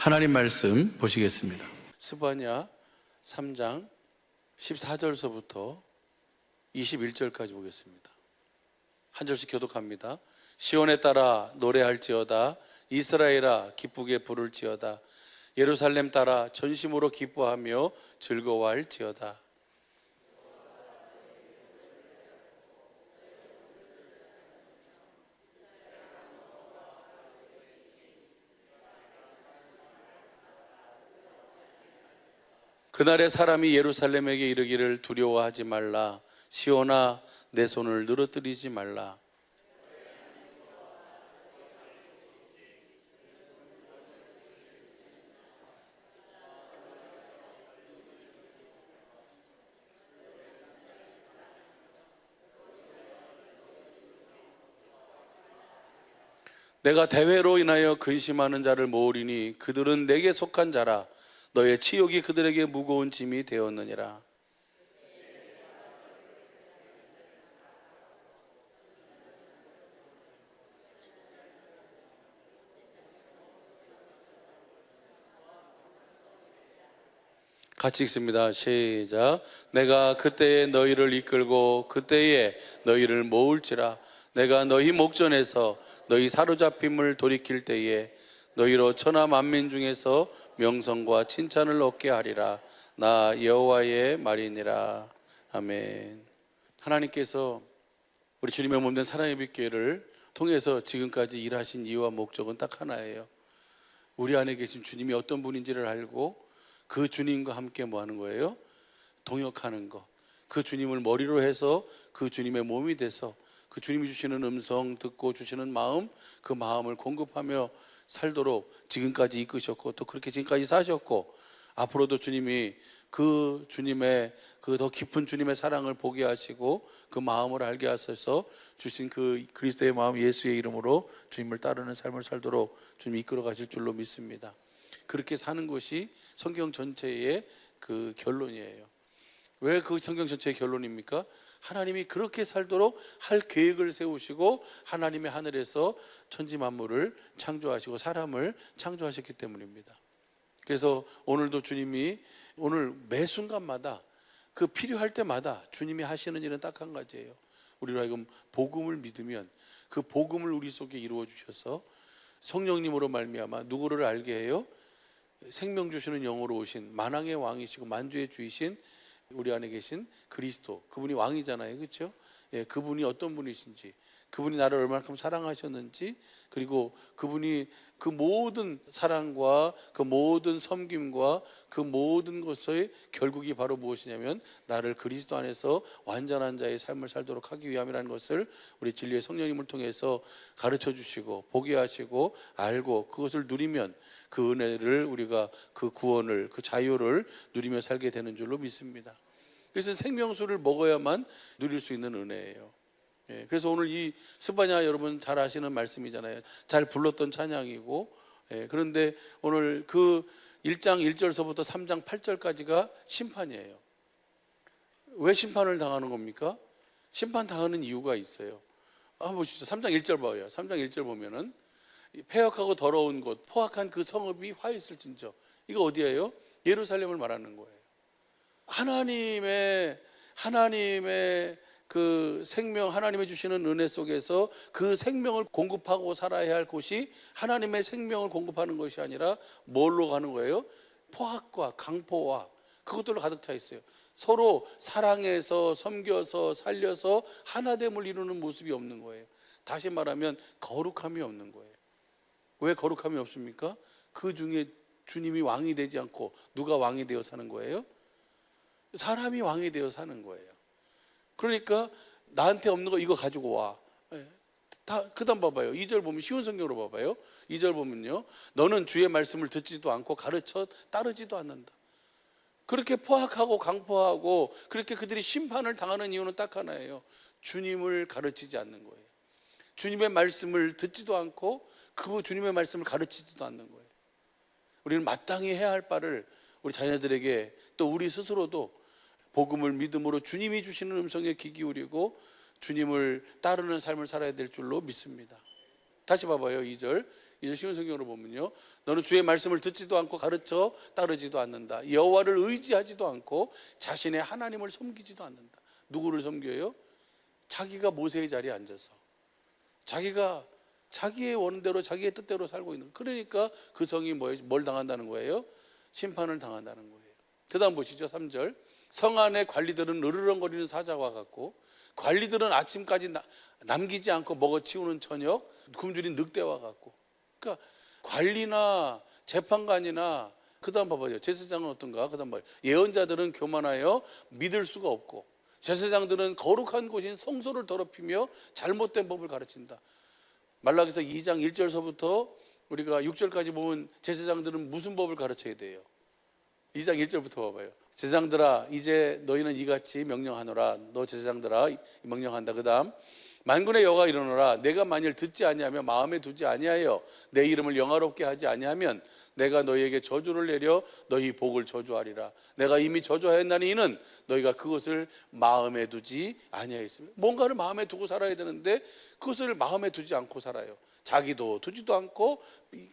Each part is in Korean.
하나님 말씀 보시겠습니다. 스바냐 3장 14절서부터 21절까지 보겠습니다. 한 절씩 교독합니다. 시온에 따라 노래할지어다. 이스라엘아 기쁘게 부를지어다. 예루살렘 따라 전심으로 기뻐하며 즐거워할지어다. 그날에 사람이 예루살렘에게 이르기를 두려워하지 말라. 시온아 내 손을 늘어뜨리지 말라. 내가 대회로 인하여 근심하는 자를 모으리니 그들은 내게 속한 자라. 너의 치욕이 그들에게 무거운 짐이 되었느니라. 같이 읽습니다. 시작. 내가 그때에 너희를 이끌고 그때에 너희를 모을지라. 내가 너희 목전에서 너희 사로잡힘을 돌이킬 때에 너희로 천하 만민 중에서 명성과 칭찬을 얻게 하리라. 나 여호와의 말이니라. 아멘. 하나님께서 우리 주님의 몸된 사랑의 빛교회를 통해서 지금까지 일하신 이유와 목적은 딱 하나예요. 우리 안에 계신 주님이 어떤 분인지를 알고 그 주님과 함께 뭐 하는 거예요? 동역하는 것. 그 주님을 머리로 해서 그 주님의 몸이 돼서 그 주님이 주시는 음성 듣고 주시는 마음, 그 마음을 공급하며 살도록 지금까지 이끄셨고 또 그렇게 지금까지 사셨고 앞으로도 주님이 그 주님의 그 더 깊은 주님의 사랑을 보게 하시고 그 마음을 알게 하셔서 주신 그 그리스도의 마음 예수의 이름으로 주님을 따르는 삶을 살도록 주님이 이끌어 가실 줄로 믿습니다. 그렇게 사는 것이 성경 전체의 그 결론이에요. 왜 그 성경 전체의 결론입니까? 하나님이 그렇게 살도록 할 계획을 세우시고 하나님의 하늘에서 천지 만물을 창조하시고 사람을 창조하셨기 때문입니다. 그래서 오늘도 주님이 오늘 매 순간마다 그 필요할 때마다 주님이 하시는 일은 딱 한 가지예요. 우리로 하여금 복음을 믿으면 그 복음을 우리 속에 이루어 주셔서 성령님으로 말미암아 누구를 알게 해요? 생명 주시는 영으로 오신 만왕의 왕이시고 만주의 주이신 우리 안에 계신 그리스도, 그분이 왕이잖아요, 그렇죠? 예, 그분이 어떤 분이신지, 그분이 나를 얼마만큼 사랑하셨는지, 그리고 그분이 그 모든 사랑과 그 모든 섬김과 그 모든 것의 결국이 바로 무엇이냐면 나를 그리스도 안에서 완전한 자의 삶을 살도록 하기 위함이라는 것을 우리 진리의 성령님을 통해서 가르쳐 주시고 보게 하시고 알고 그것을 누리면 그 은혜를 우리가 그 구원을 그 자유를 누리며 살게 되는 줄로 믿습니다. 그래서 생명수를 먹어야만 누릴 수 있는 은혜예요. 예, 그래서 오늘 이 스바냐 여러분 잘 아시는 말씀이잖아요. 잘 불렀던 찬양이고, 예, 그런데 오늘 그 1장 1절서부터 3장 8절까지가 심판이에요. 왜 심판을 당하는 겁니까? 심판 당하는 이유가 있어요. 보시죠. 3장 1절 봐요. 3장 1절 보면은 폐역하고 더러운 곳, 포악한 그 성읍이 화 있을진저. 이거 어디예요? 예루살렘을 말하는 거예요. 하나님의 그 생명, 하나님이 주시는 은혜 속에서 그 생명을 공급하고 살아야 할 곳이 하나님의 생명을 공급하는 것이 아니라 뭘로 가는 거예요? 포악과 강포와 그것들로 가득 차 있어요. 서로 사랑해서 섬겨서 살려서 하나됨을 이루는 모습이 없는 거예요. 다시 말하면 거룩함이 없는 거예요. 왜 거룩함이 없습니까? 그 중에 주님이 왕이 되지 않고 누가 왕이 되어 사는 거예요? 사람이 왕이 되어 사는 거예요. 그러니까 나한테 없는 거 이거 가지고 와. 다 그다음 봐봐요. 2절 보면 쉬운 성경으로 봐봐요. 2절 보면요. 너는 주의 말씀을 듣지도 않고 가르쳐 따르지도 않는다. 그렇게 포악하고 강포하고 그렇게 그들이 심판을 당하는 이유는 딱 하나예요. 주님을 가르치지 않는 거예요. 주님의 말씀을 듣지도 않고 그 주님의 말씀을 가르치지도 않는 거예요. 우리는 마땅히 해야 할 바를 우리 자녀들에게 또 우리 스스로도 복음을 믿음으로 주님이 주시는 음성에 귀 기울이고 주님을 따르는 삶을 살아야 될 줄로 믿습니다. 다시 봐봐요. 2절 쉬운 성경으로 보면요, 너는 주의 말씀을 듣지도 않고 가르쳐 따르지도 않는다. 여호와를 의지하지도 않고 자신의 하나님을 섬기지도 않는다. 누구를 섬겨요? 자기가 모세의 자리에 앉아서 자기가 자기의 원대로 자기의 뜻대로 살고 있는, 그러니까 그 성이 뭘 당한다는 거예요? 심판을 당한다는 거예요. 그 다음 보시죠. 3절 성 안의 관리들은 으르렁거리는 사자와 같고, 관리들은 아침까지 남기지 않고 먹어치우는 저녁 굶주린 늑대와 같고. 그러니까 관리나 재판관이나, 그 다음 봐봐요. 제사장은 어떤가? 그 다음 봐요. 예언자들은 교만하여 믿을 수가 없고, 제사장들은 거룩한 곳인 성소를 더럽히며 잘못된 법을 가르친다. 말라기서 2장 1절서부터 우리가 6절까지 보면 제사장들은 무슨 법을 가르쳐야 돼요? 2장 1절부터 봐봐요. 제사장들아 이제 너희는 이같이 명령하노라. 너 제사장들아 명령한다. 그 다음 만군의 여호와가 이르노라. 내가 만일 듣지 아니하며 마음에 두지 아니하여 내 이름을 영화롭게 하지 아니하면 내가 너희에게 저주를 내려 너희 복을 저주하리라. 내가 이미 저주하였나니 이는 너희가 그것을 마음에 두지 아니하였으며. 뭔가를 마음에 두고 살아야 되는데 그것을 마음에 두지 않고 살아요. 자기도 두지도 않고,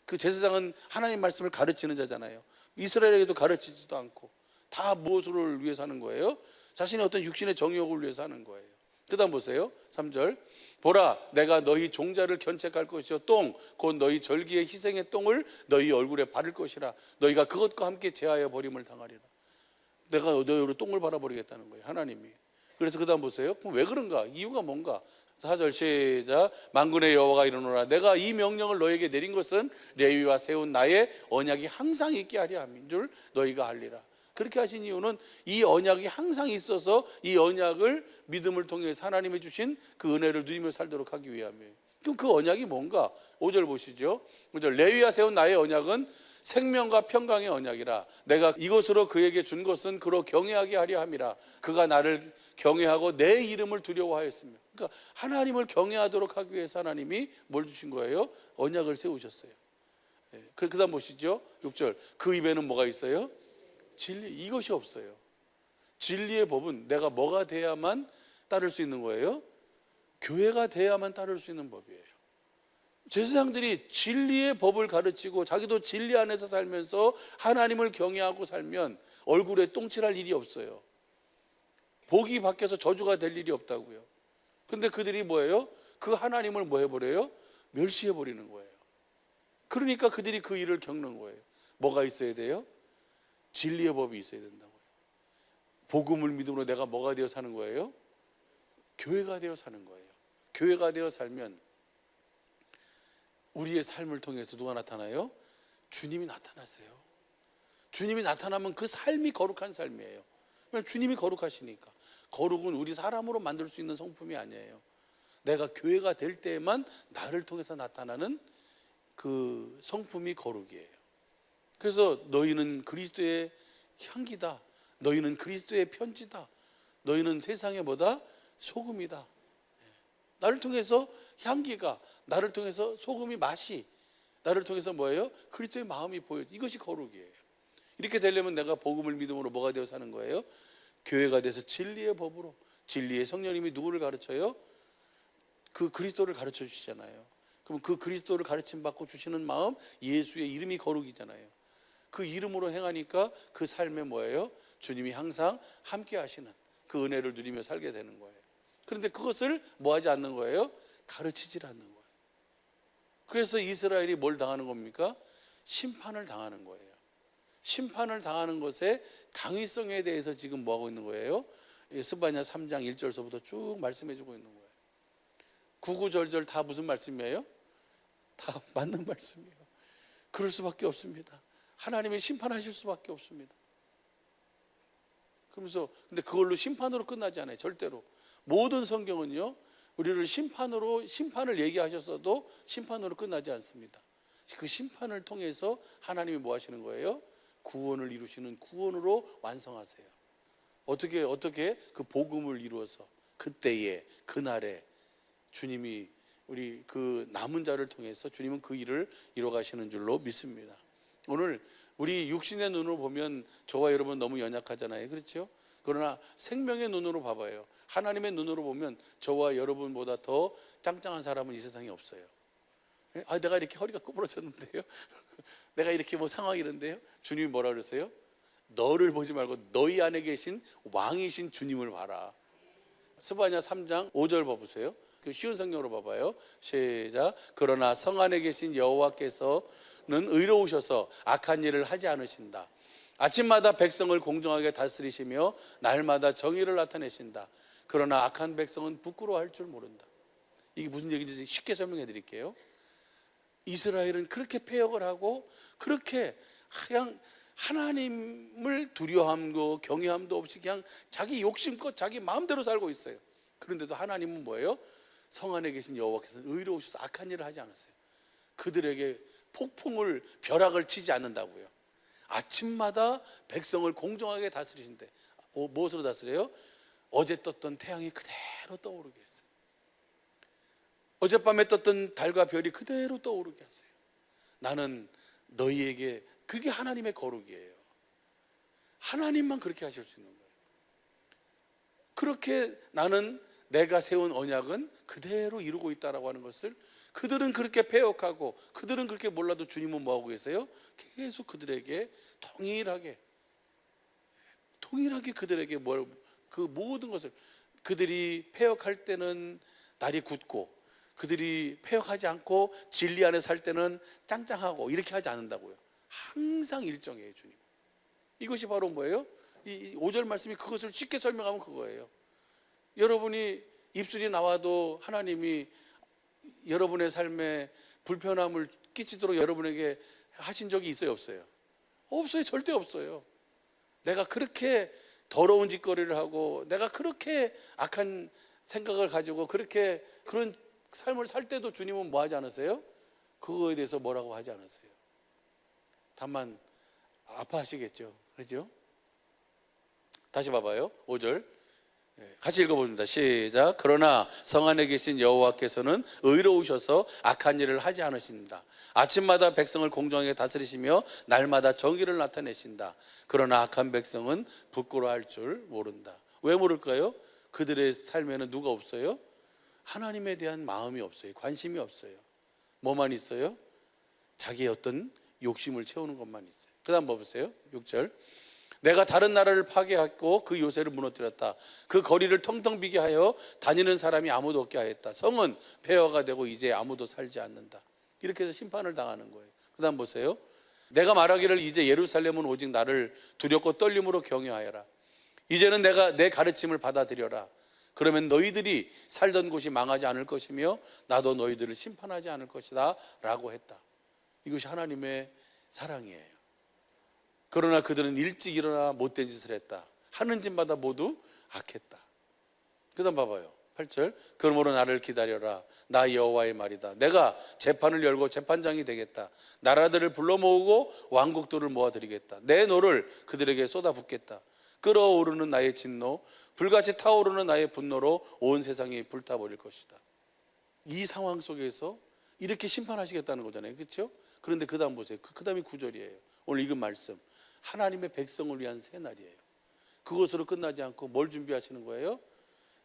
그 제사장은 하나님 말씀을 가르치는 자잖아요. 이스라엘에게도 가르치지도 않고 다 무엇을 위해 사는 거예요? 자신의 어떤 육신의 정욕을 위해서 하는 거예요. 그 다음 보세요. 3절 보라 내가 너희 종자를 견책할 것이요 똥 곧 너희 절기의 희생의 똥을 너희 얼굴에 바를 것이라. 너희가 그것과 함께 제하여 버림을 당하리라. 내가 너희로 똥을 바라버리겠다는 거예요, 하나님이. 그래서 그 다음 보세요. 그럼 왜 그런가? 이유가 뭔가? 4절 시작 만군의 여호와가 이르노라. 내가 이 명령을 너희에게 내린 것은 레위와 세운 나의 언약이 항상 있게 하려 함인 줄 너희가 알리라. 그렇게 하신 이유는 이 언약이 항상 있어서 이 언약을 믿음을 통해 하나님이 주신 그 은혜를 누리며 살도록 하기 위함이에요. 그럼 그 언약이 뭔가? 5절 보시죠. 5절 레위와 세운 나의 언약은 생명과 평강의 언약이라. 내가 이것으로 그에게 준 것은 그로 경외하게 하려 함이라. 그가 나를 경외하고 내 이름을 두려워하였으며. 그러니까 하나님을 경외하도록 하기 위해서 하나님이 뭘 주신 거예요? 언약을 세우셨어요. 그 다음 보시죠. 6절 그 입에는 뭐가 있어요? 진리. 이것이 없어요. 진리의 법은 내가 뭐가 돼야만 따를 수 있는 거예요? 교회가 돼야만 따를 수 있는 법이에요. 제사장들이 진리의 법을 가르치고 자기도 진리 안에서 살면서 하나님을 경외하고 살면 얼굴에 똥칠할 일이 없어요. 복이 바뀌어서 저주가 될 일이 없다고요. 근데 그들이 뭐예요? 그 하나님을 뭐 해버려요? 멸시해버리는 거예요. 그러니까 그들이 그 일을 겪는 거예요. 뭐가 있어야 돼요? 진리의 법이 있어야 된다고요. 복음을 믿음으로 내가 뭐가 되어 사는 거예요? 교회가 되어 사는 거예요. 교회가 되어 살면 우리의 삶을 통해서 누가 나타나요? 주님이 나타나세요. 주님이 나타나면 그 삶이 거룩한 삶이에요. 주님이 거룩하시니까. 거룩은 우리 사람으로 만들 수 있는 성품이 아니에요. 내가 교회가 될 때에만 나를 통해서 나타나는 그 성품이 거룩이에요. 그래서 너희는 그리스도의 향기다. 너희는 그리스도의 편지다. 너희는 세상에 뭐다? 소금이다. 나를 통해서 향기가, 나를 통해서 소금이 맛이, 나를 통해서 뭐예요? 그리스도의 마음이 보여요. 이것이 거룩이에요. 이렇게 되려면 내가 복음을 믿음으로 뭐가 되어 사는 거예요? 교회가 돼서 진리의 법으로. 진리의 성령님이 누구를 가르쳐요? 그 그리스도를 가르쳐 주시잖아요. 그럼 그 그리스도를 가르침 받고 주시는 마음, 예수의 이름이 거룩이잖아요. 그 이름으로 행하니까 그 삶에 뭐예요? 주님이 항상 함께 하시는 그 은혜를 누리며 살게 되는 거예요. 그런데 그것을 뭐 하지 않는 거예요? 가르치질 않는 거예요. 그래서 이스라엘이 뭘 당하는 겁니까? 심판을 당하는 거예요. 심판을 당하는 것의 당위성에 대해서 지금 뭐 하고 있는 거예요? 스바냐 3장 1절서부터 쭉 말씀해 주고 있는 거예요. 구구절절 다 무슨 말씀이에요? 다 맞는 말씀이에요. 그럴 수밖에 없습니다. 하나님이 심판하실 수밖에 없습니다. 그러면서 근데 그걸로 심판으로 끝나지 않아요. 절대로. 모든 성경은요, 우리를 심판을 얘기하셨어도 심판으로 끝나지 않습니다. 그 심판을 통해서 하나님이 뭐 하시는 거예요? 구원을 이루시는 구원으로 완성하세요. 어떻게 그 복음을 이루어서 그때에 그날에 주님이 우리 그 남은 자를 통해서 주님은 그 일을 이뤄 가시는 줄로 믿습니다. 오늘 우리 육신의 눈으로 보면 저와 여러분 너무 연약하잖아요. 그렇죠? 그러나 생명의 눈으로 봐봐요. 하나님의 눈으로 보면 저와 여러분보다 더 짱짱한 사람은 이 세상에 없어요. 내가 이렇게 허리가 구부러졌는데요. 내가 이렇게 뭐 상황이 이런데요. 주님이 뭐라 그러세요? 너를 보지 말고 너희 안에 계신 왕이신 주님을 봐라. 스바냐 3장 5절 봐보세요. 그 쉬운 성경으로 봐봐요. 시작. 그러나 성 안에 계신 여호와께서는 의로우셔서 악한 일을 하지 않으신다. 아침마다 백성을 공정하게 다스리시며 날마다 정의를 나타내신다. 그러나 악한 백성은 부끄러워할 줄 모른다. 이게 무슨 얘기인지 쉽게 설명해 드릴게요. 이스라엘은 그렇게 패역을 하고 그렇게 그냥 하나님을 두려워함도 경외함도 없이 그냥 자기 욕심껏 자기 마음대로 살고 있어요. 그런데도 하나님은 뭐예요? 성 안에 계신 여호와께서는 의로우셔서 악한 일을 하지 않았어요. 그들에게 폭풍을 벼락을 치지 않는다고요. 아침마다 백성을 공정하게 다스리신대. 무엇으로 다스려요? 어제 떴던 태양이 그대로 떠오르게 했어요. 어젯밤에 떴던 달과 별이 그대로 떠오르게 하세요. 나는 너희에게, 그게 하나님의 거룩이에요. 하나님만 그렇게 하실 수 있는 거예요. 그렇게 나는 내가 세운 언약은 그대로 이루고 있다라고 하는 것을, 그들은 그렇게 패역하고 그들은 그렇게 몰라도 주님은 뭐하고 계세요? 계속 그들에게 동일하게 그들에게 그 모든 것을, 그들이 패역할 때는 날이 굳고 그들이 패역하지 않고 진리 안에 살 때는 짱짱하고 이렇게 하지 않는다고요. 항상 일정해요, 주님. 이것이 바로 뭐예요? 이 5절 말씀이 그것을 쉽게 설명하면 그거예요. 여러분이 입술이 나와도 하나님이 여러분의 삶에 불편함을 끼치도록 여러분에게 하신 적이 있어요, 없어요? 없어요. 절대 없어요. 내가 그렇게 더러운 짓거리를 하고 내가 그렇게 악한 생각을 가지고 그렇게 그런 삶을 살 때도 주님은 뭐 하지 않으세요? 그거에 대해서 뭐라고 하지 않으세요. 다만 아파하시겠죠. 그렇죠? 다시 봐봐요. 5절 같이 읽어봅니다. 시작. 그러나 성 안에 계신 여호와께서는 의로우셔서 악한 일을 하지 않으신다. 아침마다 백성을 공정하게 다스리시며 날마다 정의를 나타내신다. 그러나 악한 백성은 부끄러워할 줄 모른다. 왜 모를까요? 그들의 삶에는 누가 없어요? 하나님에 대한 마음이 없어요. 관심이 없어요. 뭐만 있어요? 자기의 어떤 욕심을 채우는 것만 있어요. 그 다음 봐보세요. 6절. 내가 다른 나라를 파괴했고 그 요새를 무너뜨렸다. 그 거리를 텅텅 비게 하여 다니는 사람이 아무도 없게 하였다. 성은 폐허가 되고 이제 아무도 살지 않는다. 이렇게 해서 심판을 당하는 거예요. 그 다음 보세요. 내가 말하기를 이제 예루살렘은 오직 나를 두렵고 떨림으로 경외하여라. 이제는 내가 내 가르침을 받아들여라. 그러면 너희들이 살던 곳이 망하지 않을 것이며 나도 너희들을 심판하지 않을 것이다 라고 했다. 이것이 하나님의 사랑이에요. 그러나 그들은 일찍 일어나 못된 짓을 했다. 하는 짓마다 모두 악했다. 그 다음 봐봐요. 8절. 그러므로 나를 기다려라. 나 여호와의 말이다. 내가 재판을 열고 재판장이 되겠다. 나라들을 불러 모으고 왕국들을 모아드리겠다. 내 노를 그들에게 쏟아붓겠다. 끓어오르는 나의 진노, 불같이 타오르는 나의 분노로 온 세상이 불타버릴 것이다. 이 상황 속에서 이렇게 심판하시겠다는 거잖아요. 그렇죠? 그런데 그 다음 보세요. 그 다음이 9절이에요. 오늘 읽은 말씀. 하나님의 백성을 위한 새날이에요. 그것으로 끝나지 않고 뭘 준비하시는 거예요?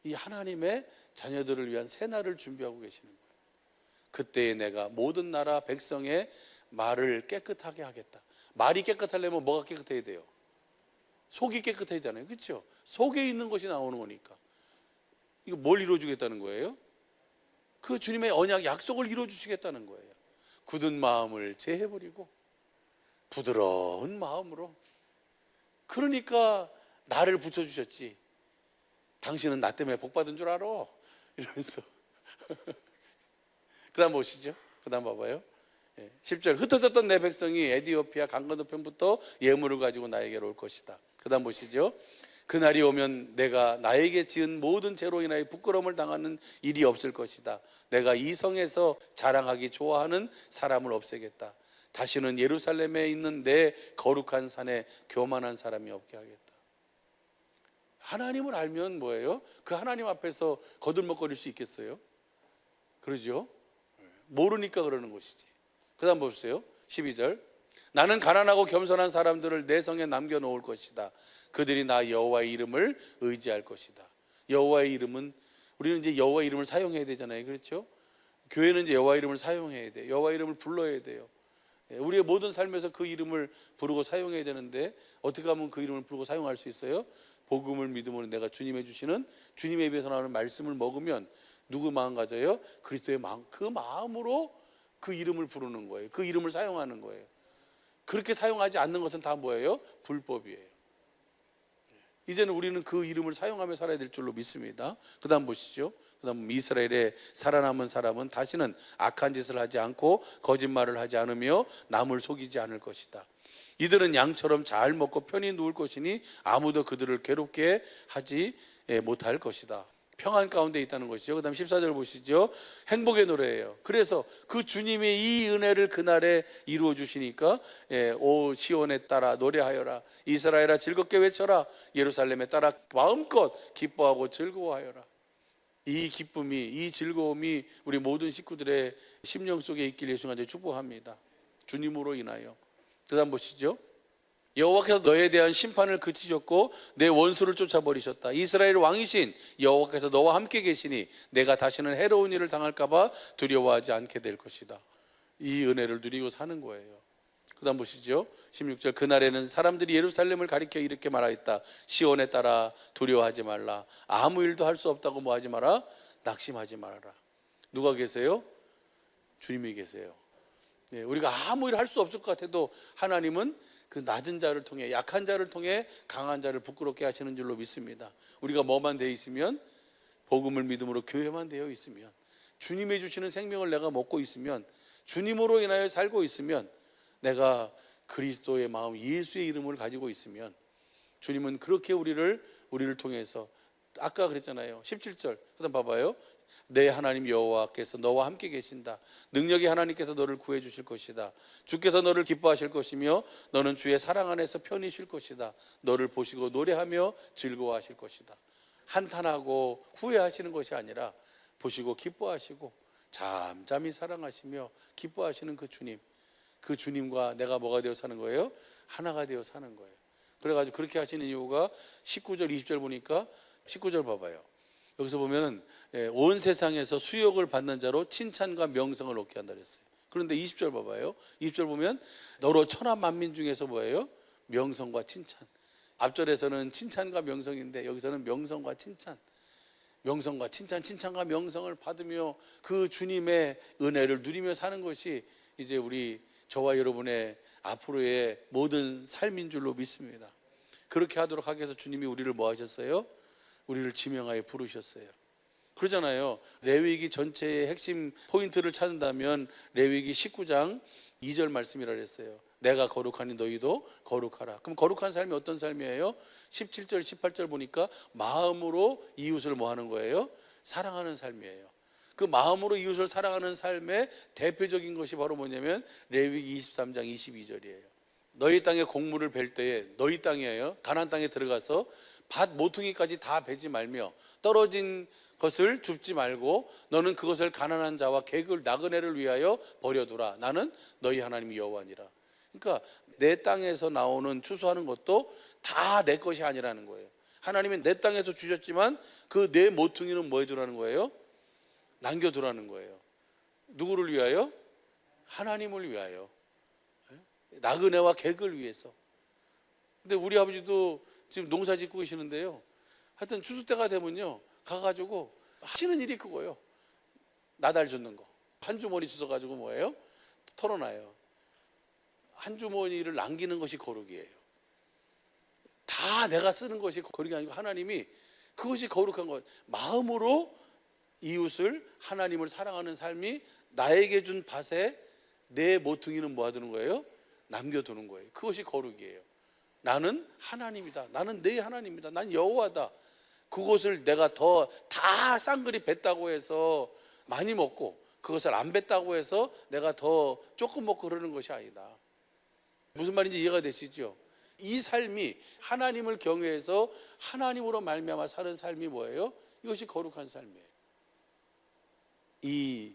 이 하나님의 자녀들을 위한 새날을 준비하고 계시는 거예요. 그때에 내가 모든 나라 백성의 말을 깨끗하게 하겠다. 말이 깨끗하려면 뭐가 깨끗해야 돼요? 속이 깨끗해야 되잖아요. 그렇죠? 속에 있는 것이 나오는 거니까. 이거 뭘 이루어주겠다는 거예요? 그 주님의 언약 약속을 이루어주시겠다는 거예요. 굳은 마음을 제해버리고 부드러운 마음으로. 그러니까 나를 붙여주셨지. 당신은 나 때문에 복 받은 줄 알아. 이러면서. 그 다음 보시죠. 그 다음 봐봐요. 10절. 흩어졌던 내 백성이 에디오피아 강 건너편부터 예물을 가지고 나에게로 올 것이다. 그 다음 보시죠. 그날이 오면 내가 나에게 지은 모든 죄로 인하여 부끄러움을 당하는 일이 없을 것이다. 내가 이 성에서 자랑하기 좋아하는 사람을 없애겠다. 다시는 예루살렘에 있는 내 거룩한 산에 교만한 사람이 없게 하겠다. 하나님을 알면 뭐예요? 그 하나님 앞에서 거들먹거릴 수 있겠어요? 그러죠? 모르니까 그러는 것이지. 그 다음 보세요. 12절. 나는 가난하고 겸손한 사람들을 내 성에 남겨놓을 것이다. 그들이 나 여호와의 이름을 의지할 것이다. 여호와의 이름은, 우리는 이제 여호와의 이름을 사용해야 되잖아요. 그렇죠? 교회는 이제 여호와 이름을 사용해야 돼요. 여호와 이름을 불러야 돼요. 우리의 모든 삶에서 그 이름을 부르고 사용해야 되는데 어떻게 하면 그 이름을 부르고 사용할 수 있어요? 복음을 믿음으로 내가 주님의 주시는 주님의 입에서 나오는 말씀을 먹으면 누구 마음 가져요? 그리스도의 마음. 그 마음으로 그 이름을 부르는 거예요. 그 이름을 사용하는 거예요. 그렇게 사용하지 않는 것은 다 뭐예요? 불법이에요. 이제는 우리는 그 이름을 사용하며 살아야 될 줄로 믿습니다. 그 다음 보시죠. 그 다음 이스라엘의 살아남은 사람은 다시는 악한 짓을 하지 않고 거짓말을 하지 않으며 남을 속이지 않을 것이다. 이들은 양처럼 잘 먹고 편히 누울 것이니 아무도 그들을 괴롭게 하지 못할 것이다. 평안 가운데 있다는 것이죠. 그 다음 14절 보시죠. 행복의 노래예요. 그래서 그 주님의 이 은혜를 그날에 이루어 주시니까 오 시온에 따라 노래하여라. 이스라엘아 즐겁게 외쳐라. 예루살렘에 따라 마음껏 기뻐하고 즐거워하여라. 이 기쁨이, 이 즐거움이 우리 모든 식구들의 심령 속에 있길 예수가 이제 축복합니다. 주님으로 인하여. 그 다음 보시죠. 여호와께서 너에 대한 심판을 그치셨고 내 원수를 쫓아버리셨다. 이스라엘 왕이신 여호와께서 너와 함께 계시니 내가 다시는 해로운 일을 당할까 봐 두려워하지 않게 될 것이다. 이 은혜를 누리고 사는 거예요. 그 다음 보시죠. 16절. 그날에는 사람들이 예루살렘을 가리켜 이렇게 말하였다. 시온에 따라 두려워하지 말라. 아무 일도 할 수 없다고 뭐 하지 마라? 낙심하지 말아라. 누가 계세요? 주님이 계세요. 우리가 아무 일 할 수 없을 것 같아도 하나님은 그 낮은 자를 통해, 약한 자를 통해 강한 자를 부끄럽게 하시는 줄로 믿습니다. 우리가 뭐만 되어 있으면, 복음을 믿음으로 교회만 되어 있으면, 주님이 주시는 생명을 내가 먹고 있으면, 주님으로 인하여 살고 있으면, 내가 그리스도의 마음, 예수의 이름을 가지고 있으면 주님은 그렇게 우리를 통해서, 아까 그랬잖아요. 17절 그다음 봐봐요. 내 하나님 여호와께서 너와 함께 계신다. 능력의 하나님께서 너를 구해 주실 것이다. 주께서 너를 기뻐하실 것이며 너는 주의 사랑 안에서 편히 쉴 것이다. 너를 보시고 노래하며 즐거워하실 것이다. 한탄하고 후회하시는 것이 아니라 보시고 기뻐하시고 잠잠히 사랑하시며 기뻐하시는 그 주님, 그 주님과 내가 뭐가 되어 사는 거예요? 하나가 되어 사는 거예요. 그래가지고 그렇게 하시는 이유가 19절 20절 보니까 19절 봐봐요. 여기서 보면은 온 세상에서 수욕을 받는 자로 칭찬과 명성을 얻게 한다 그랬어요. 그런데 20절 봐봐요. 20절 보면 너로 천하 만민 중에서 뭐예요? 명성과 칭찬. 앞절에서는 칭찬과 명성인데 여기서는 명성과 칭찬. 명성과 칭찬, 칭찬과 명성을 받으며 그 주님의 은혜를 누리며 사는 것이 이제 우리 저와 여러분의 앞으로의 모든 삶인 줄로 믿습니다. 그렇게 하도록 하기 위해서 주님이 우리를 뭐 하셨어요? 우리를 지명하여 부르셨어요. 그러잖아요. 레위기 전체의 핵심 포인트를 찾는다면 레위기 19장 2절 말씀이라 그랬어요. 내가 거룩하니 너희도 거룩하라. 그럼 거룩한 삶이 어떤 삶이에요? 17절 18절 보니까 마음으로 이웃을 뭐 하는 거예요? 사랑하는 삶이에요. 그 마음으로 이웃을 사랑하는 삶의 대표적인 것이 바로 뭐냐면 레위기 23장 22절이에요. 너희 땅에 곡물을 벨 때에, 너희 땅이에요, 가나안 땅에 들어가서 밭 모퉁이까지 다 베지 말며 떨어진 것을 줍지 말고 너는 그것을 가난한 자와 객을 나그네를 위하여 버려두라. 나는 너희 하나님 여호와니라. 그러니까 내 땅에서 나오는 추수하는 것도 다 내 것이 아니라는 거예요. 하나님은 내 땅에서 주셨지만 그 내 모퉁이는 뭐 해두라는 거예요? 남겨두라는 거예요. 누구를 위하여? 하나님을 위하여. 나그네와 객을 위해서. 근데 우리 아버지도 지금 농사 짓고 계시는데요, 하여튼 추수 때가 되면요 가가지고 하시는 일이 그거예요. 나달 줍는 거. 한 주머니 주워가지고 뭐예요? 털어놔요. 한 주머니를 남기는 것이 거룩이에요. 다 내가 쓰는 것이 거룩이 아니고 하나님이 그것이 거룩한 것. 마음으로 이웃을, 하나님을 사랑하는 삶이 나에게 준 밭에 내 모퉁이는 모아두는 거예요? 남겨두는 거예요. 그것이 거룩이에요. 나는 하나님이다. 나는 내 하나님이다. 난 여호와다. 그것을 내가 더 다 쌍그리 뱉다고 해서 많이 먹고 그것을 안 뱉다고 해서 내가 더 조금 먹고 그러는 것이 아니다. 무슨 말인지 이해가 되시죠? 이 삶이 하나님을 경외해서 하나님으로 말미암아 사는 삶이 뭐예요? 이것이 거룩한 삶이에요. 이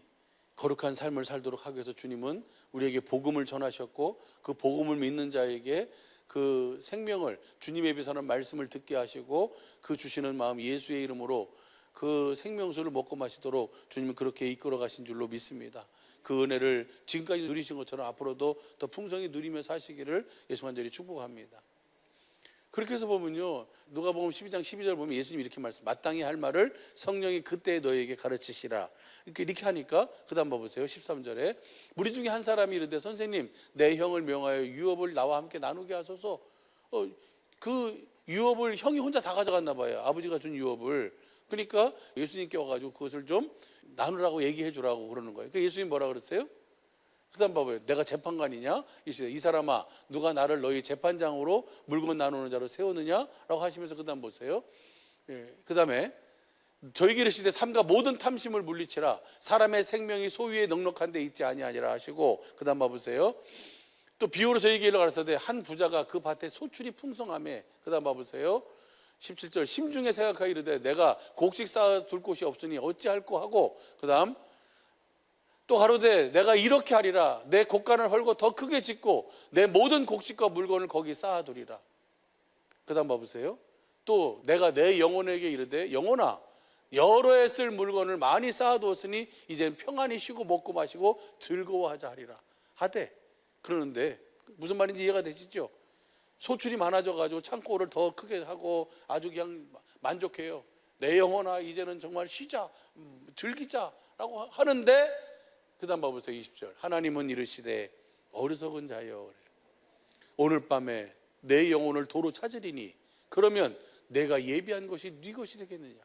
거룩한 삶을 살도록 하기 위해서 주님은 우리에게 복음을 전하셨고 그 복음을 믿는 자에게 그 생명을, 주님의 입에서는 말씀을 듣게 하시고 그 주시는 마음 예수의 이름으로 그 생명수를 먹고 마시도록 주님은 그렇게 이끌어 가신 줄로 믿습니다. 그 은혜를 지금까지 누리신 것처럼 앞으로도 더 풍성히 누리며 사시기를 예수 간절히 축복합니다. 그렇게 해서 보면요, 누가복음 12장 12절 보면 예수님이 이렇게 말씀, 마땅히 할 말을 성령이 그때 너에게 가르치시라. 이렇게 하니까 그 다음 봐보세요. 13절에 무리 중에 한 사람이 이르되 선생님, 내 형을 명하여 유업을 나와 함께 나누게 하소서. 그 유업을 형이 혼자 다 가져갔나 봐요. 아버지가 준 유업을. 그러니까 예수님께 와가지고 그것을 좀 나누라고 얘기해 주라고 그러는 거예요. 그 예수님 뭐라 그랬어요? 그 다음 봐봐요. 내가 재판관이냐? 이 사람아, 누가 나를 너희 재판장으로 물건 나누는 자로 세우느냐? 라고 하시면서 그 다음 보세요. 그 다음에 저에게 이르시되 삼가 모든 탐심을 물리치라. 사람의 생명이 소유에 넉넉한 데 있지 아니하니라 하시고 그 다음 봐보세요. 또 비유로 저에게 가르치되 한 부자가 그 밭에 소출이 풍성하며 그 다음 봐보세요. 17절 심중에 생각하여 이르되 내가 곡식 쌓아둘 곳이 없으니 어찌할꼬 하고 그 다음 또 가로되 내가 이렇게 하리라. 내 곡간을 헐고 더 크게 짓고 내 모든 곡식과 물건을 거기 쌓아두리라. 그 다음 봐보세요. 또 내가 내 영혼에게 이르되 영혼아, 여러 해 쓸 물건을 많이 쌓아두었으니 이제는 평안히 쉬고 먹고 마시고 즐거워하자 하리라 하되, 그러는데 무슨 말인지 이해가 되시죠? 소출이 많아져가지고 창고를 더 크게 하고 아주 그냥 만족해요. 내 영혼아, 이제는 정말 쉬자, 즐기자라고 하는데 그 다음 봐보세요. 20절 하나님은 이르시되 어리석은 자여, 오늘 밤에 내 영혼을 도로 찾으리니 그러면 내가 예비한 것이 네 것이 되겠느냐.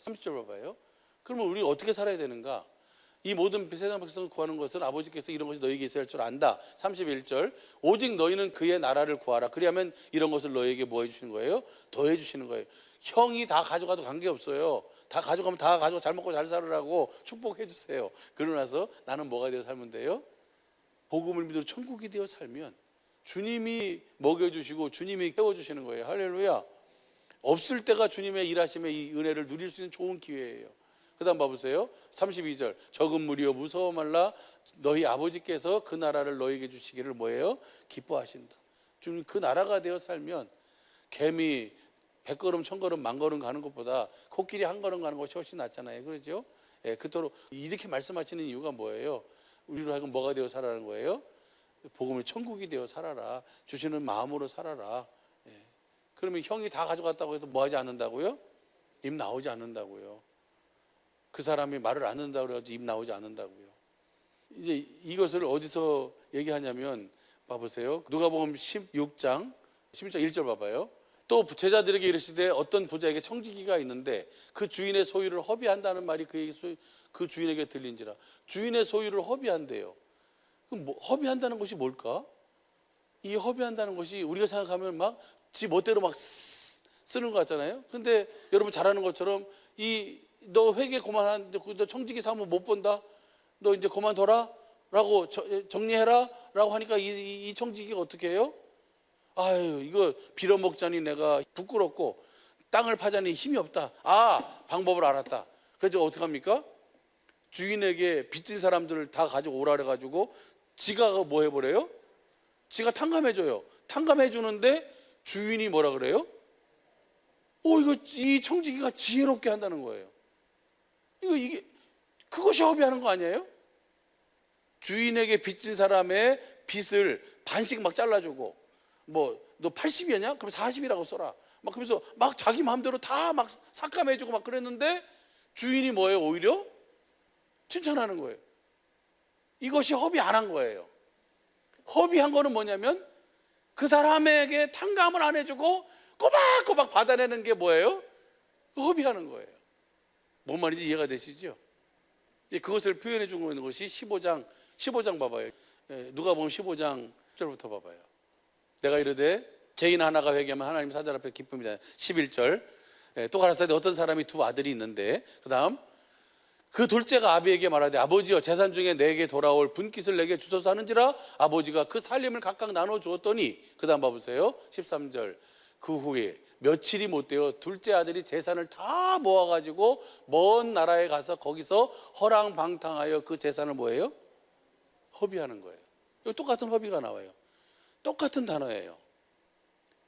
30절 봐봐요. 그러면 우리 어떻게 살아야 되는가? 이 모든 세상 백성을 구하는 것은 아버지께서 이런 것이 너에게 있어야 할 줄 안다. 31절 오직 너희는 그의 나라를 구하라. 그리하면 이런 것을 너에게 뭐 해주시는 거예요? 더해 주시는 거예요. 형이 다 가져가도 관계없어요. 다 가져가면 다 가지고 잘 먹고 잘 살으라고 축복해 주세요. 그러고 나서 나는 뭐가 되어 살면 돼요? 복음을 믿어 천국이 되어 살면 주님이 먹여주시고 주님이 깨워주시는 거예요. 할렐루야. 없을 때가 주님의 일하심의 이 은혜를 누릴 수 있는 좋은 기회예요. 그 다음 봐보세요. 32절 적은 무리여 무서워 말라. 너희 아버지께서 그 나라를 너희에게 주시기를 뭐예요? 기뻐하신다. 주님 그 나라가 되어 살면 개미 100걸음 1000걸음 10,000걸음 가는 것보다 코끼리 한 걸음 가는 것이 훨씬 낫잖아요. 그렇죠? 그토록 이렇게 말씀하시는 이유가 뭐예요? 우리로 하여금 뭐가 되어 살아라는 거예요? 복음의 천국이 되어 살아라. 주시는 마음으로 살아라. 그러면 형이 다 가져갔다고 해도 뭐 하지 않는다고요? 입 나오지 않는다고요. 그 사람이 말을 안 듣는다고 해서 입 나오지 않는다고요. 이제 이것을 어디서 얘기하냐면 봐보세요. 누가복음 16장 11장 1절 봐봐요. 또 제자들에게 이르시되 어떤 부자에게 청지기가 있는데 그 주인의 소유를 허비한다는 말이 그 주인에게 들린지라. 주인의 소유를 허비한대요. 그럼 허비한다는 것이 뭘까? 이 허비한다는 것이 우리가 생각하면 막 지 멋대로 막 쓰는 것 같잖아요. 근데 여러분 잘 아는 것처럼 너 회계 그만하는데 너 청지기 사면 못 본다. 너 이제 그만둬라 라고 정리해라 라고 하니까 이 청지기가 어떻게 해요? 아유, 이거 빌어먹자니 내가 부끄럽고 땅을 파자니 힘이 없다. 방법을 알았다. 그래서 어떻게 합니까? 주인에게 빚진 사람들을 다 가지고 오라 그래가지고 지가 뭐 해버려요? 지가 탕감해줘요. 탕감해주는데 주인이 뭐라 그래요? 이 청지기가 지혜롭게 한다는 거예요. 그것이 허비하는 거 아니에요? 주인에게 빚진 사람의 빚을 반씩 막 잘라주고, 너 80이었냐? 그럼 40이라고 써라. 막 그러면서 막 자기 마음대로 다 막 삭감해주고 막 그랬는데 주인이 뭐예요? 오히려 칭찬하는 거예요. 이것이 허비 안 한 거예요. 허비한 거는 뭐냐면 그 사람에게 탕감을 안 해주고 꼬박꼬박 받아내는 게 뭐예요? 허비하는 거예요. 뭔 말인지 이해가 되시죠? 그것을 표현해 준 것이 15장 봐봐요. 누가복음 15장 10절부터 봐봐요. 내가 이르되 죄인 하나가 회개하면 하나님 사자 앞에 기쁨이다. 11절 또 가라사대 어떤 사람이 두 아들이 있는데 그 다음 그 둘째가 아비에게 말하되 아버지여 재산 중에 내게 돌아올 분깃을 내게 주소서 하는지라. 아버지가 그 살림을 각각 나눠 주었더니 그 다음 봐보세요. 13절 그 후에 며칠이 못 되어 둘째 아들이 재산을 다 모아가지고 먼 나라에 가서 거기서 허랑방탕하여 그 재산을 뭐예요? 허비하는 거예요. 여기 똑같은 허비가 나와요. 똑같은 단어예요.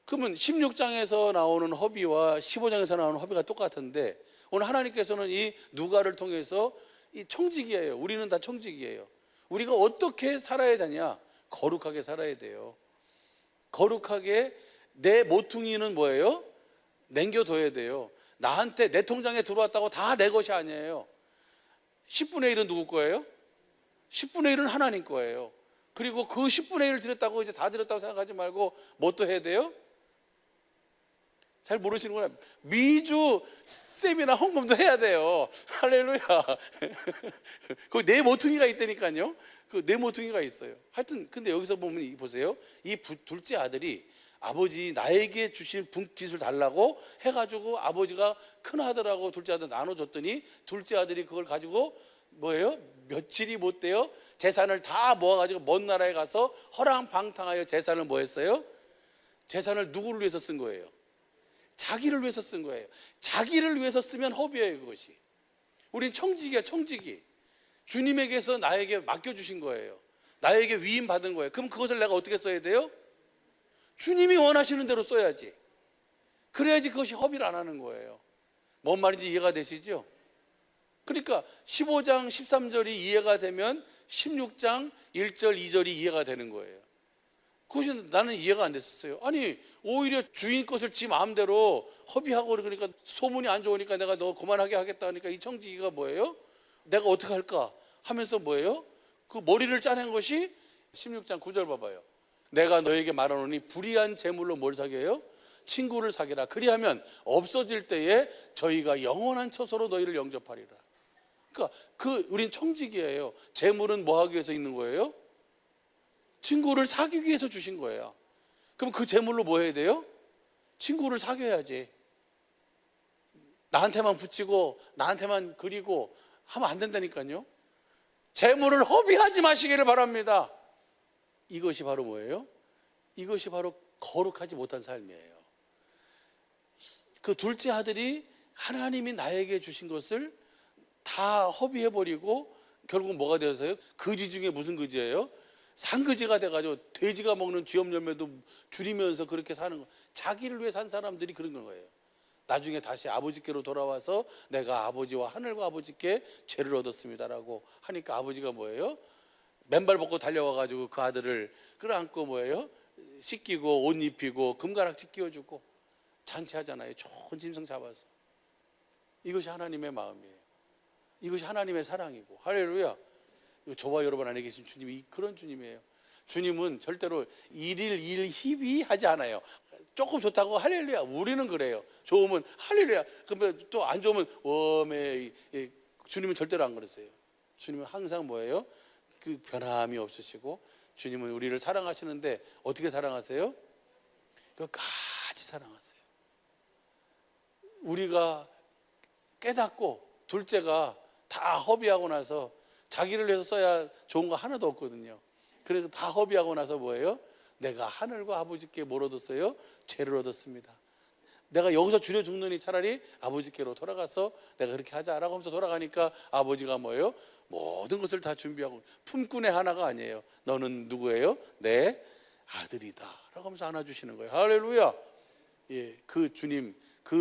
그러면 16장에서 나오는 허비와 15장에서 나오는 허비가 똑같은데 오늘 하나님께서는 이 누가를 통해서 이 청지기예요. 우리는 다 청지기예요. 우리가 어떻게 살아야 되냐? 거룩하게 살아야 돼요. 거룩하게. 내 모퉁이는 뭐예요? 남겨둬야 돼요. 나한테 내 통장에 들어왔다고 다 내 것이 아니에요. 10분의 1은 누구 거예요? 10분의 1은 하나님 거예요. 그리고 그 10분의 1을 드렸다고 이제 다 드렸다고 생각하지 말고 뭐 또 해야 돼요? 잘 모르시는구나. 미주 세미나 헌금도 해야 돼요. 할렐루야. 거기 내 모퉁이가 있다니까요. 그 내 모퉁이가 있어요. 하여튼 근데 여기서 보면 보세요. 이 둘째 아들이 아버지 나에게 주신 분깃을 달라고 해가지고 아버지가 큰 아들하고 둘째 아들 나눠줬더니 둘째 아들이 그걸 가지고 뭐예요? 며칠이 못 돼요. 재산을 다 모아가지고 먼 나라에 가서 허랑방탕하여 재산을 뭐 했어요? 재산을 누구를 위해서 쓴 거예요? 자기를 위해서 쓴 거예요. 자기를 위해서 쓰면 허비예요. 그것이. 우린 청지기야. 청지기. 주님에게서 나에게 맡겨주신 거예요. 나에게 위임 받은 거예요. 그럼 그것을 내가 어떻게 써야 돼요? 주님이 원하시는 대로 써야지. 그래야지 그것이 허비를 안 하는 거예요. 뭔 말인지 이해가 되시죠? 그러니까 15장 13절이 이해가 되면 16장 1절 2절이 이해가 되는 거예요. 그것이 나는 이해가 안 됐었어요. 아니 오히려 주인 것을 지 마음대로 허비하고 그러니까 소문이 안 좋으니까 내가 너 그만하게 하겠다 하니까 이 청지기가 뭐예요? 내가 어떻게 할까 하면서 뭐예요? 그 머리를 짜낸 것이 16장 9절 봐봐요. 내가 너에게 말하노니 불의한 재물로 뭘 사겨요? 친구를 사귀라. 그리하면 없어질 때에 저희가 영원한 처소로 너희를 영접하리라. 그러니까 우린 청지기예요. 재물은 뭐 하기 위해서 있는 거예요? 친구를 사귀기 위해서 주신 거예요. 그럼 그 재물로 뭐 해야 돼요? 친구를 사귀어야지. 나한테만 붙이고 나한테만 그리고 하면 안 된다니까요. 재물을 허비하지 마시기를 바랍니다. 이것이 바로 뭐예요? 이것이 바로 거룩하지 못한 삶이에요. 그 둘째 아들이 하나님이 나에게 주신 것을 다 허비해버리고 결국 뭐가 되어서요? 거지 중에 무슨 거지예요? 산거지가 돼가지고 돼지가 먹는 쥐염 열매도 줄이면서 그렇게 사는 거. 자기를 위해 산 사람들이 그런 거예요. 나중에 다시 아버지께로 돌아와서 내가 아버지와 하늘과 아버지께 죄를 얻었습니다라고 하니까 아버지가 뭐예요? 맨발 벗고 달려와가지고 그 아들을 끌어안고 뭐예요? 씻기고 옷 입히고 금가락지 끼워주고 잔치하잖아요. 좋은 짐승 잡아서. 이것이 하나님의 마음이에요. 이것이 하나님의 사랑이고. 할렐루야. 저와 여러분 안에 계신 주님이 그런 주님이에요. 주님은 절대로 일일 일희비하지 않아요. 조금 좋다고 할렐루야. 우리는 그래요. 좋으면 할렐루야. 그러면 또 안 좋으면 웜에. 주님은 절대로 안 그러세요. 주님은 항상 뭐예요? 그 변함이 없으시고 주님은 우리를 사랑하시는데 어떻게 사랑하세요? 끝까지 사랑하세요. 우리가 깨닫고 둘째가 다 허비하고 나서 자기를 위해서 써야 좋은 거 하나도 없거든요. 그래서 다 허비하고 나서 뭐예요? 내가 하늘과 아버지께 뭘 얻었어요? 죄를 얻었습니다. 내가 여기서 줄여 죽느니 차라리 아버지께로 돌아가서 내가 그렇게 하자라고 하면서 돌아가니까 아버지가 뭐예요? 모든 것을 다 준비하고 품꾼의 하나가 아니에요. 너는 누구예요? 내 아들이다 라고 하면서 안아주시는 거예요. 할렐루야. 예, 그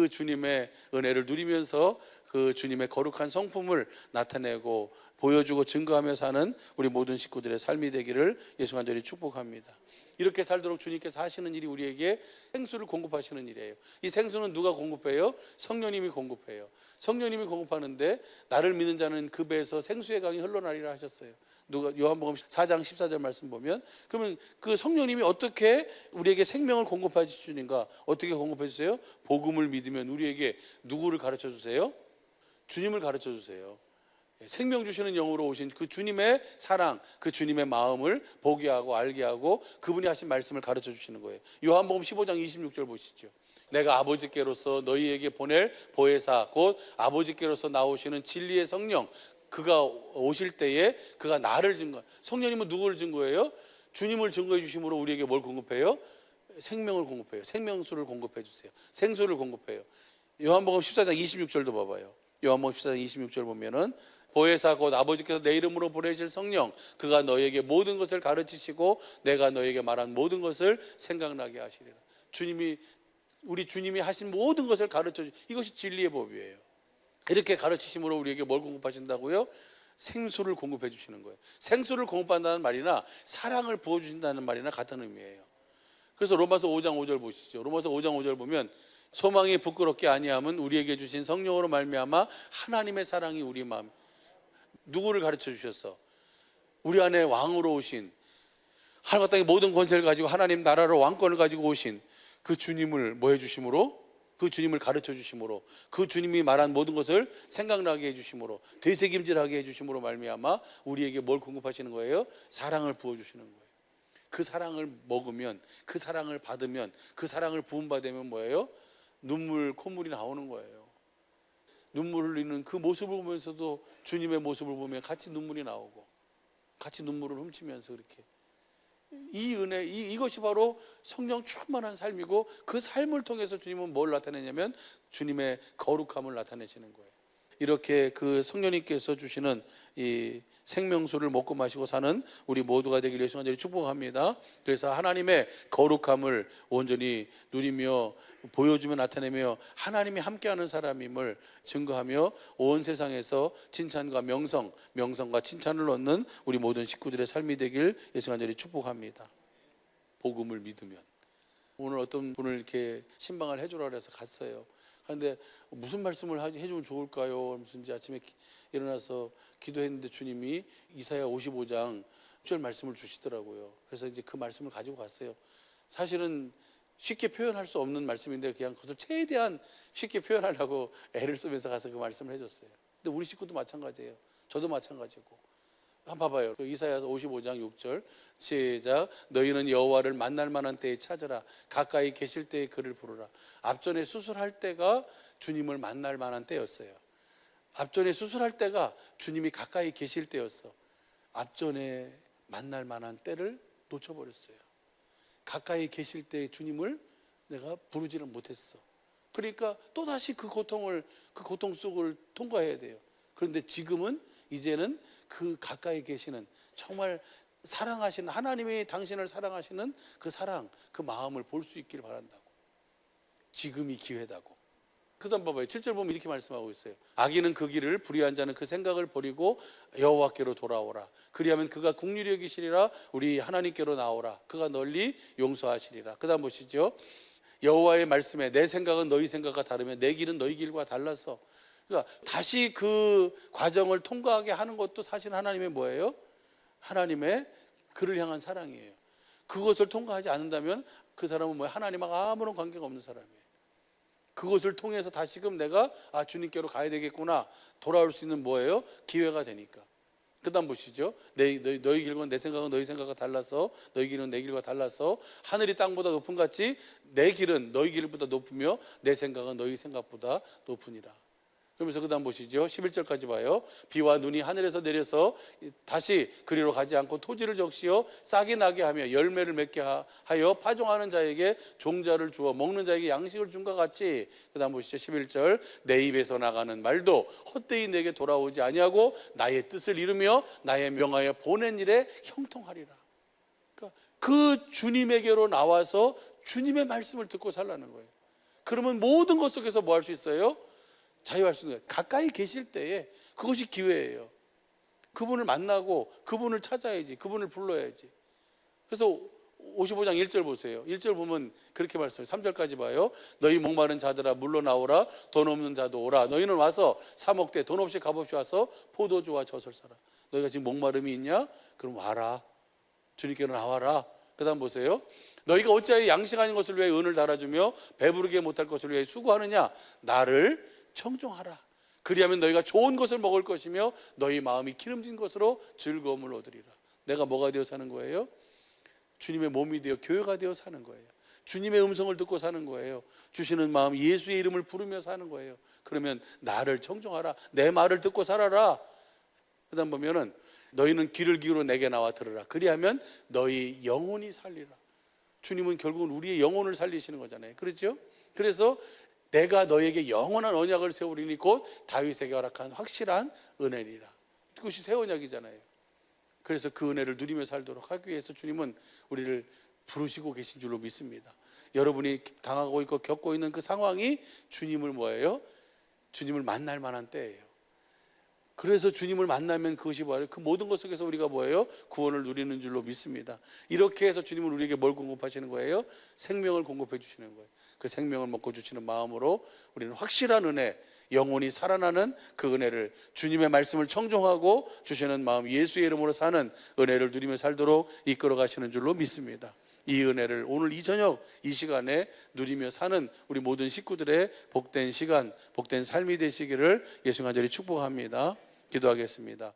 주님의 은혜를 누리면서 그 주님의 거룩한 성품을 나타내고 보여주고 증거하며 사는 우리 모든 식구들의 삶이 되기를 예수 간절히 축복합니다. 이렇게 살도록 주님께서 하시는 일이 우리에게 생수를 공급하시는 일이에요. 이 생수는 누가 공급해요? 성령님이 공급해요. 성령님이 공급하는데 나를 믿는 자는 그 배에서 생수의 강이 흘러나리라 하셨어요. 누가 요한복음 4장 14절 말씀 보면 그러면 그 성령님이 어떻게 우리에게 생명을 공급해 주시는가? 어떻게 공급해 주세요? 복음을 믿으면 우리에게 누구를 가르쳐 주세요? 주님을 가르쳐 주세요. 생명 주시는 영으로 오신 그 주님의 사랑, 그 주님의 마음을 보게 하고 알게 하고 그분이 하신 말씀을 가르쳐 주시는 거예요. 요한복음 15장 26절 보시죠. 내가 아버지께로서 너희에게 보낼 보혜사 곧 아버지께로서 나오시는 진리의 성령 그가 오실 때에 그가 나를 증거. 성령님은 누구를 증거해요? 주님을 증거해 주심으로 우리에게 뭘 공급해요? 생명을 공급해요. 생명수를 공급해 주세요. 생수를 공급해요. 요한복음 14장 26절도 봐봐요. 요한복음 14장 26절 보면은 보혜사 곧 아버지께서 내 이름으로 보내실 성령 그가 너에게 모든 것을 가르치시고 내가 너에게 말한 모든 것을 생각나게 하시리라. 우리 주님이 하신 모든 것을 가르쳐 이것이 진리의 법이에요. 이렇게 가르치심으로 우리에게 뭘 공급하신다고요? 생수를 공급해 주시는 거예요. 생수를 공급한다는 말이나 사랑을 부어주신다는 말이나 같은 의미예요. 그래서 로마서 5장 5절 보시죠. 로마서 5장 5절 보면 소망이 부끄럽게 아니함은 우리에게 주신 성령으로 말미암아 하나님의 사랑이 우리 마음. 누구를 가르쳐 주셨어? 우리 안에 왕으로 오신, 하늘과 땅의 모든 권세를 가지고 하나님 나라로 왕권을 가지고 오신 그 주님을 뭐 해주심으로? 그 주님을 가르쳐 주심으로, 그 주님이 말한 모든 것을 생각나게 해주심으로, 되새김질하게 해주심으로 말미암아 우리에게 뭘 공급하시는 거예요? 사랑을 부어주시는 거예요. 그 사랑을 먹으면, 그 사랑을 받으면, 그 사랑을 부음받으면 뭐예요? 눈물, 콧물이 나오는 거예요. 눈물 흘리는 그 모습을 보면서도 주님의 모습을 보면 같이 눈물이 나오고, 같이 눈물을 훔치면서 그렇게, 이 은혜, 이것이 바로 성령 충만한 삶이고, 그 삶을 통해서 주님은 뭘 나타내냐면 주님의 거룩함을 나타내시는 거예요. 이렇게 그 성령님께서 주시는 이 생명수를 먹고 마시고 사는 우리 모두가 되기를 예수 간절히 축복합니다. 그래서 하나님의 거룩함을 온전히 누리며 보여주며 나타내며 하나님이 함께하는 사람임을 증거하며 온 세상에서 칭찬과 명성과 칭찬을 얻는 우리 모든 식구들의 삶이 되길 예수 간절히 축복합니다. 복음을 믿으면. 오늘 어떤 분을 이렇게 신방을 해주라 그래서 갔어요. 그런데 무슨 말씀을 해주면 좋을까요? 무슨 이제 아침에 일어나서 기도했는데 주님이 이사야 55장 6절 말씀을 주시더라고요. 그래서 이제 그 말씀을 가지고 갔어요. 사실은 쉽게 표현할 수 없는 말씀인데 그냥 그것을 최대한 쉽게 표현하려고 애를 쓰면서 가서 그 말씀을 해줬어요. 근데 우리 식구도 마찬가지예요. 저도 마찬가지고. 한번 봐봐요. 이사야 55장 6절 시작. 너희는 여호와를 만날 만한 때에 찾으라. 가까이 계실 때에 그를 부르라. 앞전에 수술할 때가 주님을 만날 만한 때였어요. 앞전에 수술할 때가 주님이 가까이 계실 때였어. 앞전에 만날 만한 때를 놓쳐버렸어요. 가까이 계실 때 주님을 내가 부르지를 못했어. 그러니까 또다시 그 고통 속을 통과해야 돼요. 그런데 지금은 이제는 그 가까이 계시는 정말 사랑하시는 하나님이 당신을 사랑하시는 그 사랑, 그 마음을 볼 수 있기를 바란다고. 지금이 기회다고. 그 다음 봐봐요. 7절 보면 이렇게 말씀하고 있어요. 악인은 그 길을, 불의한 자는 그 생각을 버리고 여호와께로 돌아오라. 그리하면 그가 긍휼히 여기시리라. 우리 하나님께로 나오라. 그가 널리 용서하시리라. 그 다음 보시죠. 여호와의 말씀에 내 생각은 너희 생각과 다르며 내 길은 너희 길과 달라서. 그러니까 다시 그 과정을 통과하게 하는 것도 사실 하나님의 뭐예요? 하나님의 그를 향한 사랑이에요. 그것을 통과하지 않는다면 그 사람은 뭐예요? 하나님하고 아무런 관계가 없는 사람이에요. 그것을 통해서 다시금 내가 주님께로 가야 되겠구나 돌아올 수 있는 뭐예요? 기회가 되니까. 그 다음 보시죠. 너희 길과 내 생각은 너희 생각과 달라서 너희 길은 내 길과 달라서 하늘이 땅보다 높은 같이 내 길은 너희 길보다 높으며 내 생각은 너희 생각보다 높으니라. 그러면서 그 다음 보시죠. 11절까지 봐요. 비와 눈이 하늘에서 내려서 다시 그리로 가지 않고 토지를 적시어 싹이 나게 하며 열매를 맺게 하여 파종하는 자에게 종자를 주어 먹는 자에게 양식을 준 것 같이. 그 다음 보시죠. 11절 내 입에서 나가는 말도 헛되이 내게 돌아오지 아니하고 나의 뜻을 이루며 나의 명하여 보낸 일에 형통하리라. 그러니까 그 주님에게로 나와서 주님의 말씀을 듣고 살라는 거예요. 그러면 모든 것 속에서 뭐 할 수 있어요? 자유할 수 있는 거예요. 가까이 계실 때에 그것이 기회예요. 그분을 만나고 그분을 찾아야지. 그분을 불러야지. 그래서 55장 1절 보세요. 1절 보면 그렇게 말씀해요. 3절까지 봐요. 너희 목마른 자들아 물러 나오라. 돈 없는 자도 오라. 너희는 와서 사 먹되 돈 없이 값없이 와서 포도주와 젖을 사라. 너희가 지금 목마름이 있냐? 그럼 와라. 주님께로 나와라. 그 다음 보세요. 너희가 어찌하여 양식 아닌 것을 위해 은을 달아주며 배부르게 못할 것을 위해 수고하느냐? 나를 청종하라. 그리하면 너희가 좋은 것을 먹을 것이며 너희 마음이 기름진 것으로 즐거움을 얻으리라. 내가 뭐가 되어 사는 거예요? 주님의 몸이 되어 교회가 되어 사는 거예요. 주님의 음성을 듣고 사는 거예요. 주시는 마음 예수의 이름을 부르며 사는 거예요. 그러면 나를 청종하라. 내 말을 듣고 살아라. 그 다음 보면은 너희는 귀를 기울여 내게 나와 들으라. 그리하면 너희 영혼이 살리라. 주님은 결국은 우리의 영혼을 살리시는 거잖아요. 그렇죠? 그래서 내가 너에게 영원한 언약을 세우리니 곧 다윗에게 허락한 확실한 은혜니라. 그것이 새 언약이잖아요. 그래서 그 은혜를 누리며 살도록 하기 위해서 주님은 우리를 부르시고 계신 줄로 믿습니다. 여러분이 당하고 있고 겪고 있는 그 상황이 주님을 뭐예요? 주님을 만날 만한 때예요. 그래서 주님을 만나면 그것이 뭐예요? 그 모든 것 속에서 우리가 뭐예요? 구원을 누리는 줄로 믿습니다. 이렇게 해서 주님은 우리에게 뭘 공급하시는 거예요? 생명을 공급해 주시는 거예요. 그 생명을 먹고 주시는 마음으로 우리는 확실한 은혜, 영혼이 살아나는 그 은혜를, 주님의 말씀을 청종하고 주시는 마음, 예수의 이름으로 사는 은혜를 누리며 살도록 이끌어 가시는 줄로 믿습니다. 이 은혜를 오늘 이 저녁 이 시간에 누리며 사는 우리 모든 식구들의 복된 시간, 복된 삶이 되시기를 예수 간절히 축복합니다. 기도하겠습니다.